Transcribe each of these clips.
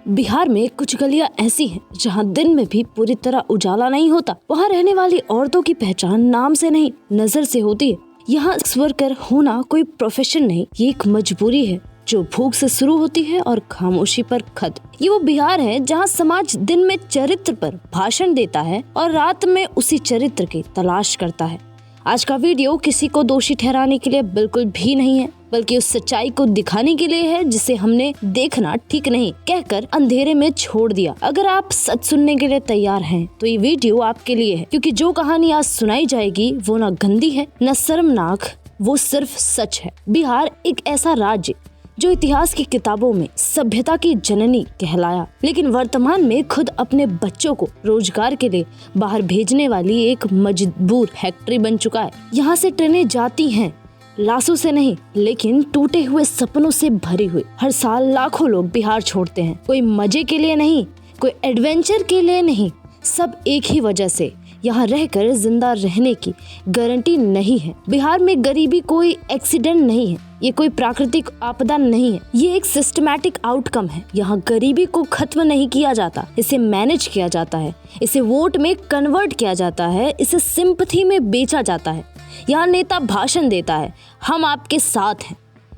बिहार में कुछ गलियां ऐसी हैं जहां दिन में भी पूरी तरह उजाला नहीं होता। वहां रहने वाली औरतों की पहचान नाम से नहीं, नजर से होती है। यहाँ वर्कर होना कोई प्रोफेशन नहीं, ये एक मजबूरी है जो भूख से शुरू होती है और खामोशी पर खत्म। ये वो बिहार है जहाँ समाज दिन में चरित्र पर भाषण देता है और रात में उसी चरित्र की तलाश करता है। आज का वीडियो किसी को दोषी ठहराने के लिए बिल्कुल भी नहीं है, बल्कि उस सच्चाई को दिखाने के लिए है जिसे हमने देखना ठीक नहीं कहकर अंधेरे में छोड़ दिया। अगर आप सच सुनने के लिए तैयार हैं तो ये वीडियो आपके लिए है, क्योंकि जो कहानी आज सुनाई जाएगी वो ना गंदी है न शर्मनाक, वो सिर्फ सच है। बिहार एक ऐसा राज्य जो इतिहास की किताबों में सभ्यता की जननी कहलाया, लेकिन वर्तमान में खुद अपने बच्चों को रोजगार के लिए बाहर भेजने वाली एक मजबूर फैक्ट्री बन चुका है। यहाँ से ट्रेनें जाती हैं, लाशों से नहीं लेकिन टूटे हुए सपनों से भरी हुई। हर साल लाखों लोग बिहार छोड़ते हैं, कोई मजे के लिए नहीं, कोई एडवेंचर के लिए नहीं, सब एक ही वजह से, यहाँ रहकर जिंदा रहने की गारंटी नहीं है। बिहार में गरीबी कोई एक्सीडेंट नहीं है, ये कोई प्राकृतिक आपदा नहीं है, ये एक सिस्टमैटिक आउटकम है। यहाँ गरीबी को खत्म नहीं किया जाता, इसे मैनेज किया जाता है, इसे वोट में कन्वर्ट किया जाता है, इसे सिंपैथी में बेचा जाता है। यहाँ नेता भाषण देता है, हम आपके साथ हैं,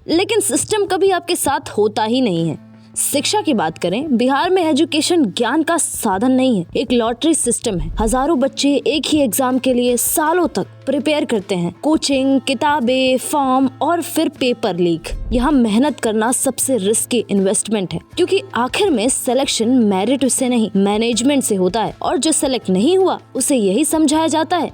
लेकिन सिस्टम कभी आपके साथ होता ही नहीं है। शिक्षा की बात करें, बिहार में एजुकेशन ज्ञान का साधन नहीं है, एक लॉटरी सिस्टम है। हजारों बच्चे एक ही एग्जाम के लिए सालों तक प्रिपेयर करते हैं, कोचिंग, किताबें, फॉर्म और फिर पेपर लीक। यहाँ मेहनत करना सबसे रिस्की इन्वेस्टमेंट है, क्योंकि आखिर में सिलेक्शन मेरिट से नहीं मैनेजमेंट से होता है, और जो सेलेक्ट नहीं हुआ उसे यही समझाया जाता है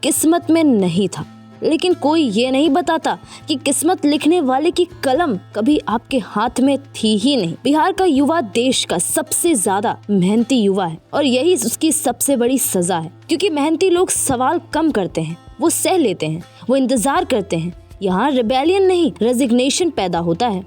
किस्मत में नहीं था। लेकिन कोई ये नहीं बताता कि किस्मत लिखने वाले की कलम कभी आपके हाथ में थी ही नहीं। बिहार का युवा देश का सबसे ज्यादा मेहनती युवा है, और यही उसकी सबसे बड़ी सजा है, क्योंकि मेहनती लोग सवाल कम करते हैं, वो सह लेते हैं, वो इंतजार करते हैं। यहाँ रिबेलियन नहीं, रेजिग्नेशन पैदा होता है।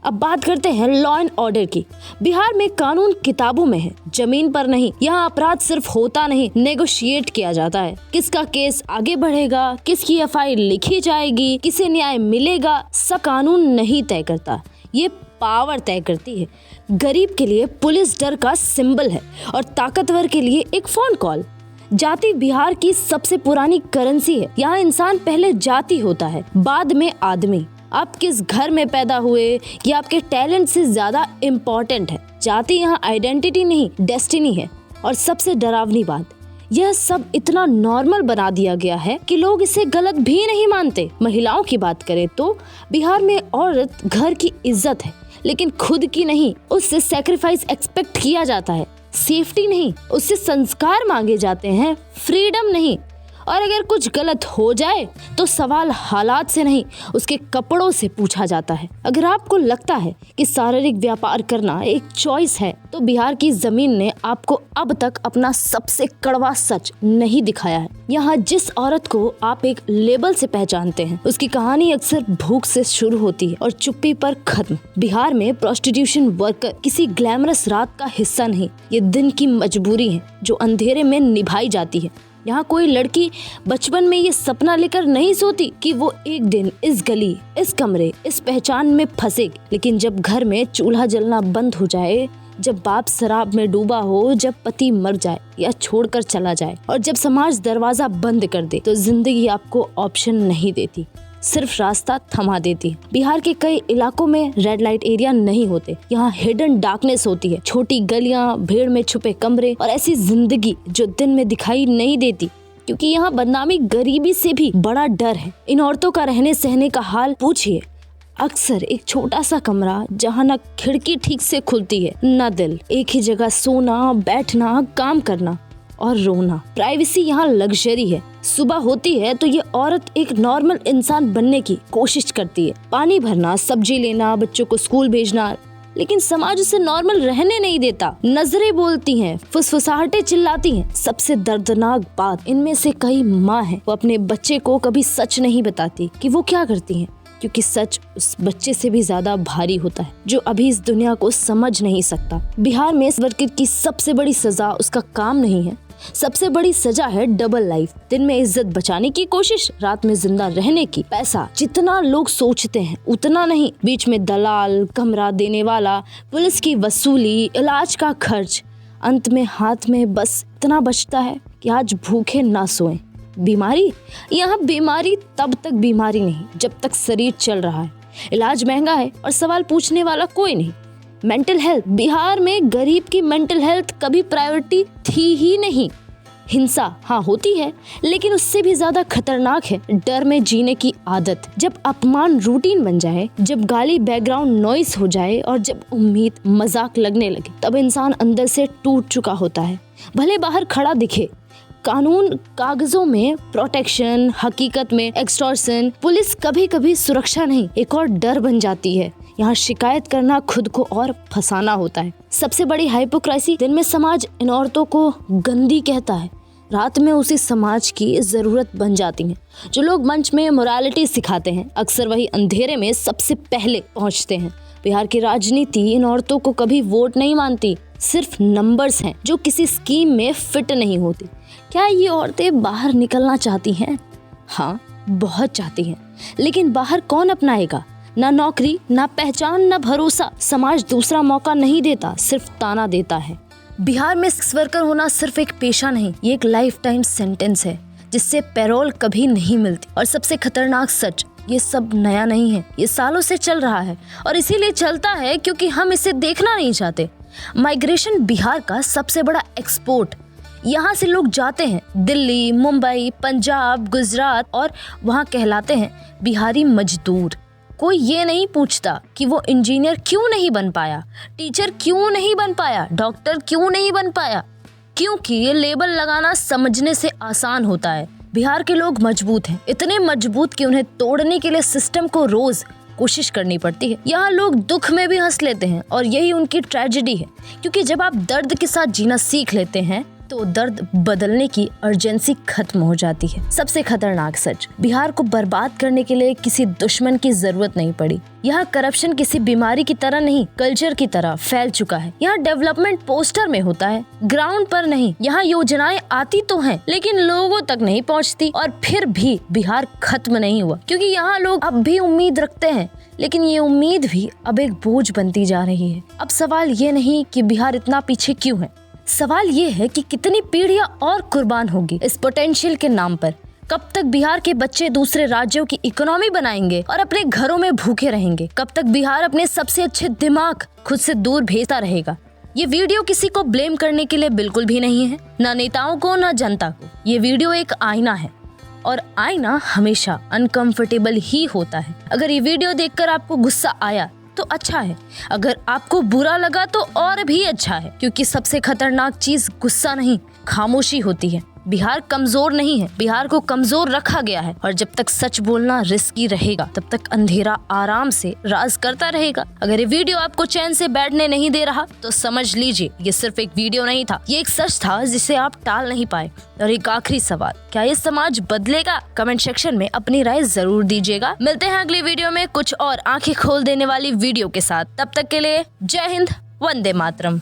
अब बात करते हैं लॉ एंड ऑर्डर की। बिहार में कानून किताबों में है, जमीन पर नहीं। यहाँ अपराध सिर्फ होता नहीं, नेगोशिएट किया जाता है। किसका केस आगे बढ़ेगा, किसकी एफआईआर लिखी जाएगी, किसे न्याय मिलेगा, सब कानून नहीं तय करता, ये पावर तय करती है। गरीब के लिए पुलिस डर का सिंबल है, और ताकतवर के लिए एक फोन कॉल। जाति बिहार की सबसे पुरानी करेंसी है। यहाँ इंसान पहले जाति होता है, बाद में आदमी। आप किस घर में पैदा हुए ये आपके टैलेंट से ज्यादा इम्पोर्टेंट है। जाति यहाँ आइडेंटिटी नहीं, डेस्टिनी है। और सबसे डरावनी बात, यह सब इतना नॉर्मल बना दिया गया है कि लोग इसे गलत भी नहीं मानते। महिलाओं की बात करें तो बिहार में औरत घर की इज्जत है, लेकिन खुद की नहीं। उससे सैक्रिफाइस एक्सपेक्ट किया जाता है, सेफ्टी नहीं, उससे संस्कार मांगे जाते हैं, फ्रीडम नहीं। और अगर कुछ गलत हो जाए तो सवाल हालात से नहीं, उसके कपड़ों से पूछा जाता है। अगर आपको लगता है कि शारीरिक व्यापार करना एक चॉइस है, तो बिहार की जमीन ने आपको अब तक अपना सबसे कड़वा सच नहीं दिखाया है। यहाँ जिस औरत को आप एक लेबल से पहचानते हैं, उसकी कहानी अक्सर भूख से शुरू होती है और चुप्पी पर खत्म। बिहार में प्रोस्टिट्यूशन वर्कर किसी ग्लैमरस रात का हिस्सा नहीं, ये दिन की मजबूरी है जो अंधेरे में निभाई जाती है। यहाँ कोई लड़की बचपन में ये सपना लेकर नहीं सोती कि वो एक दिन इस गली, इस कमरे, इस पहचान में फंसेगी। लेकिन जब घर में चूल्हा जलना बंद हो जाए, जब बाप शराब में डूबा हो, जब पति मर जाए या छोड़कर चला जाए, और जब समाज दरवाजा बंद कर दे, तो जिंदगी आपको ऑप्शन नहीं देती, सिर्फ रास्ता थमा देती। बिहार के कई इलाकों में रेड लाइट एरिया नहीं होते। यहाँ हिडन डार्कनेस होती है, छोटी गलियां, भीड़ में छुपे कमरे, और ऐसी जिंदगी जो दिन में दिखाई नहीं देती, क्योंकि यहाँ बदनामी गरीबी से भी बड़ा डर है। इन औरतों का रहने सहने का हाल पूछिए। अक्सर एक छोटा सा कमरा जहाँ न खिड़की ठीक से खुलती है, न दिल, एक ही जगह सोना, बैठना, काम करना और रोना। प्राइवेसी यहाँ लग्जरी है। सुबह होती है तो ये औरत एक नॉर्मल इंसान बनने की कोशिश करती है, पानी भरना, सब्जी लेना, बच्चों को स्कूल भेजना, लेकिन समाज उसे नॉर्मल रहने नहीं देता। नजरें बोलती हैं, फुसफुसाहटें चिल्लाती हैं। सबसे दर्दनाक बात, इनमें से कई माँ हैं, वो अपने बच्चे को कभी सच नहीं बताती कि वो क्या करती हैं, क्योंकि सच उस बच्चे से भी ज्यादा भारी होता है, जो अभी इस दुनिया को समझ नहीं सकता। बिहार में इस वर्कर की सबसे बड़ी सजा उसका काम नहीं है, सबसे बड़ी सजा है डबल लाइफ। दिन में इज्जत बचाने की कोशिश, रात में जिंदा रहने की। पैसा जितना लोग सोचते हैं उतना नहीं, बीच में दलाल, कमरा देने वाला, पुलिस की वसूली, इलाज का खर्च। अंत में हाथ में बस इतना बचता है कि आज भूखे ना सोएं। बीमारी, यहाँ बीमारी तब तक बीमारी नहीं जब तक शरीर चल रहा है। इलाज महंगा है और सवाल पूछने वाला कोई नहीं। मेंटल हेल्थ, बिहार में गरीब की मेंटल हेल्थ कभी प्रायोरिटी थी ही नहीं। हिंसा हाँ होती है, लेकिन उससे भी ज्यादा खतरनाक है डर में जीने की आदत। जब अपमान रूटीन बन जाए, जब गाली बैकग्राउंड नॉइस हो जाए और जब उम्मीद मजाक लगने लगे, तब इंसान अंदर से टूट चुका होता है। भले बाहर खड़ा दिखे, कानून कागजों में प्रोटेक्शन, हकीकत में एक्सटॉर्शन। पुलिस कभी कभी सुरक्षा नहीं, एक और डर बन जाती है। यहाँ शिकायत करना खुद को और फंसाना होता है। सबसे बड़ी हाइपोक्रेसी, दिन में समाज इन औरतों को गंदी कहता है, रात में उसी समाज की जरूरत बन जाती है। जो लोग मंच में मोरालिटी सिखाते हैं, अक्सर वही अंधेरे में सबसे पहले पहुंचते हैं। बिहार की राजनीति इन औरतों को कभी वोट नहीं मानती, सिर्फ नंबर्स हैं जो किसी स्कीम में फिट नहीं होती। क्या ये औरतें बाहर निकलना चाहती हैं? हाँ, बहुत चाहती हैं, लेकिन बाहर कौन अपनाएगा? ना नौकरी, ना पहचान, ना भरोसा। समाज दूसरा मौका नहीं देता, सिर्फ ताना देता है। बिहार में सेक्स वर्कर होना सिर्फ एक पेशा नहीं, ये एक लाइफ टाइम सेंटेंस है जिससे पैरोल कभी नहीं मिलती। और सबसे खतरनाक सच, ये सब नया नहीं है, ये सालों से चल रहा है और इसीलिए चलता है क्योंकि हम इसे देखना नहीं चाहते। माइग्रेशन बिहार का सबसे बड़ा एक्सपोर्ट। यहाँ से लोग जाते हैं दिल्ली, मुंबई, पंजाब, गुजरात और वहाँ कहलाते हैं बिहारी मजदूर। कोई ये नहीं पूछता कि वो इंजीनियर क्यों नहीं बन पाया, टीचर क्यों नहीं बन पाया, डॉक्टर क्यों नहीं बन पाया, क्योंकि ये लेबल लगाना समझने से आसान होता है। बिहार के लोग मजबूत हैं, इतने मजबूत कि उन्हें तोड़ने के लिए सिस्टम को रोज कोशिश करनी पड़ती है। यहाँ लोग दुख में भी हंस लेते हैं और यही उनकी ट्रेजेडी है, क्योंकि जब आप दर्द के साथ जीना सीख लेते हैं तो दर्द बदलने की अर्जेंसी खत्म हो जाती है। सबसे खतरनाक सच, बिहार को बर्बाद करने के लिए किसी दुश्मन की जरूरत नहीं पड़ी। यहाँ करप्शन किसी बीमारी की तरह नहीं, कल्चर की तरह फैल चुका है। यहाँ डेवलपमेंट पोस्टर में होता है, ग्राउंड पर नहीं। यहाँ योजनाएं आती तो हैं, लेकिन लोगों तक नहीं पहुँचती। और फिर भी बिहार खत्म नहीं हुआ, क्योंकि यहाँ लोग अब भी उम्मीद रखते हैं, लेकिन ये उम्मीद भी अब एक बोझ बनती जा रही है। अब सवाल ये नहीं कि बिहार इतना पीछे क्यों है, सवाल ये है कि कितनी पीढ़ियां और कुर्बान होगी इस पोटेंशियल के नाम पर। कब तक बिहार के बच्चे दूसरे राज्यों की इकोनॉमी बनाएंगे और अपने घरों में भूखे रहेंगे? कब तक बिहार अपने सबसे अच्छे दिमाग खुद से दूर भेजता रहेगा? ये वीडियो किसी को ब्लेम करने के लिए बिल्कुल भी नहीं है, ना नेताओं को ना जनता को। ये वीडियो एक आईना है और आईना हमेशा अनकंफर्टेबल ही होता है। अगर ये वीडियो देखकर आपको गुस्सा आया तो अच्छा है, अगर आपको बुरा लगा तो और भी अच्छा है, क्योंकि सबसे खतरनाक चीज गुस्सा नहीं, खामोशी होती है। बिहार कमजोर नहीं है, बिहार को कमजोर रखा गया है और जब तक सच बोलना रिस्की रहेगा तब तक अंधेरा आराम से राज करता रहेगा। अगर ये वीडियो आपको चैन से बैठने नहीं दे रहा तो समझ लीजिए ये सिर्फ एक वीडियो नहीं था, ये एक सच था जिसे आप टाल नहीं पाए। और एक आखिरी सवाल, क्या ये समाज बदलेगा? कमेंट सेक्शन में अपनी राय जरूर दीजिएगा। मिलते हैं अगली वीडियो में कुछ और आंखें खोल देने वाली वीडियो के साथ। तब तक के लिए जय हिंद, वंदे मातरम।